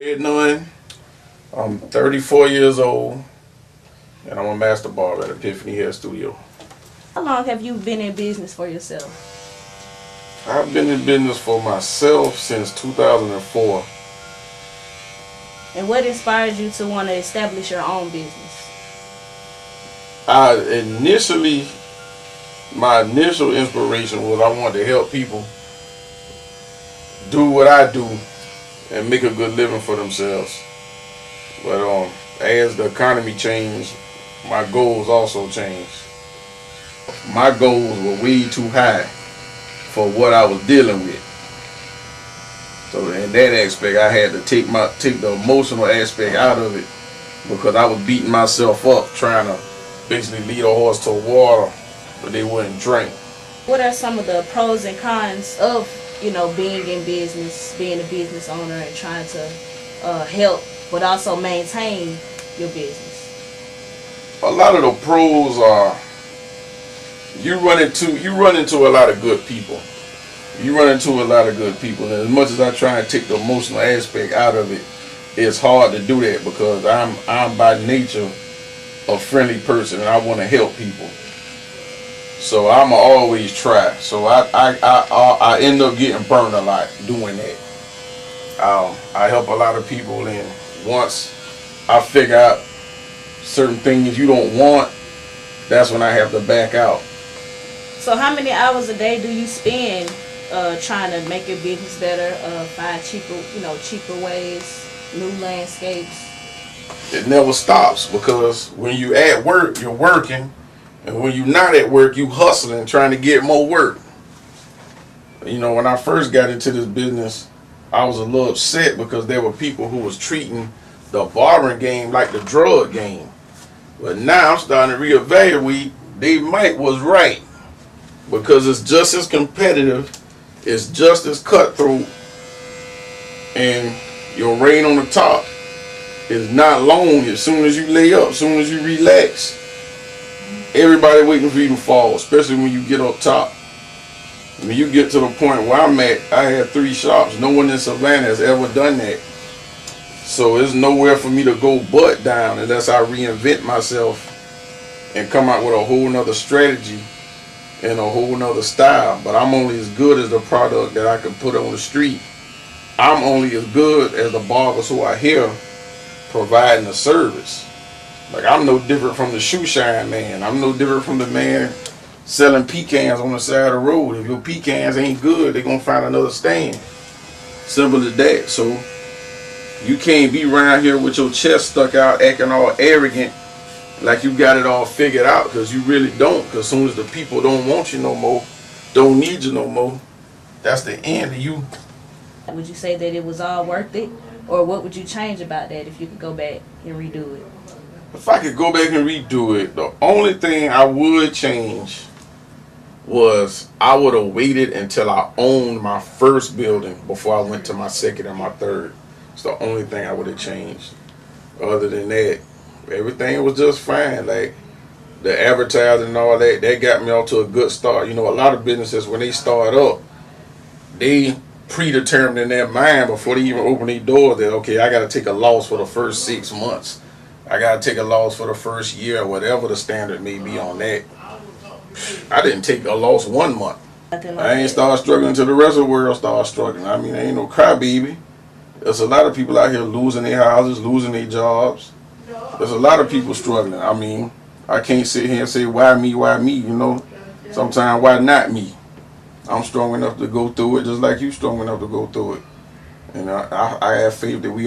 None. I'm 34 years old, and I'm a master barber at Epiphany Hair Studio. How long have you been in business for yourself? I've been in business for myself since 2004. And what inspired you to want to establish your own business? My initial inspiration was I wanted to help people do what I do and make a good living for themselves. But as the economy changed, my goals also changed. My goals were way too high for what I was dealing with. So in that aspect, I had to take the emotional aspect out of it, because I was beating myself up trying to basically lead a horse to water, but they wouldn't drink. What are some of the pros and cons of, being in business, being a business owner, and trying to help, but also maintain your business? A lot of the pros are you run into a lot of good people. And as much as I try and take the emotional aspect out of it, it's hard to do that because I'm by nature a friendly person and I want to help people. So I'ma always try. So I end up getting burned a lot doing that. I help a lot of people, and once I figure out certain things you don't want, that's when I have to back out. So how many hours a day do you spend trying to make your business better, find cheaper ways, new landscapes? It never stops, because when you at work, you're working, and when you're not at work, you hustling, trying to get more work. When I first got into this business, I was a little upset because there were people who was treating the barbering game like the drug game. But now I'm starting to reevaluate. They might was right, because it's just as competitive, it's just as cutthroat, and your reign on the top is not long. As soon as you lay up, as soon as you relax, everybody waiting for you to fall, especially when you get up top. When you get to the point where I'm at, I had 3 shops. No one in Savannah has ever done that. So there's nowhere for me to go but down unless I reinvent myself and come out with a whole nother strategy and a whole nother style. But I'm only as good as the product that I can put on the street. I'm only as good as the barbers who are here providing the service. Like, I'm no different from the shoe shine man. I'm no different from the man selling pecans on the side of the road. If your pecans ain't good, they're gonna find another stand. Simple as that. So you can't be around here with your chest stuck out acting all arrogant like you got it all figured out, because you really don't. Because as soon as the people don't want you no more, don't need you no more, that's the end of you. Would you say that it was all worth it? Or what would you change about that if you could go back and redo it? If I could go back and redo it, the only thing I would change was I would have waited until I owned my first building before I went to my second and my third. It's the only thing I would have changed. Other than that, everything was just fine. Like the advertising and all that, that got me off to a good start. A lot of businesses, when they start up, they predetermined in their mind before they even open their doors that, okay, I got to take a loss for the first 6 months. I got to take a loss for the first year, whatever the standard may be on that. I didn't take a loss 1 month. I ain't start struggling until the rest of the world started struggling. I mean, I ain't no crybaby. There's a lot of people out here losing their houses, losing their jobs. There's a lot of people struggling. I mean, I can't sit here and say, why me, Sometimes, why not me? I'm strong enough to go through it just like you strong enough to go through it. And I have faith that we all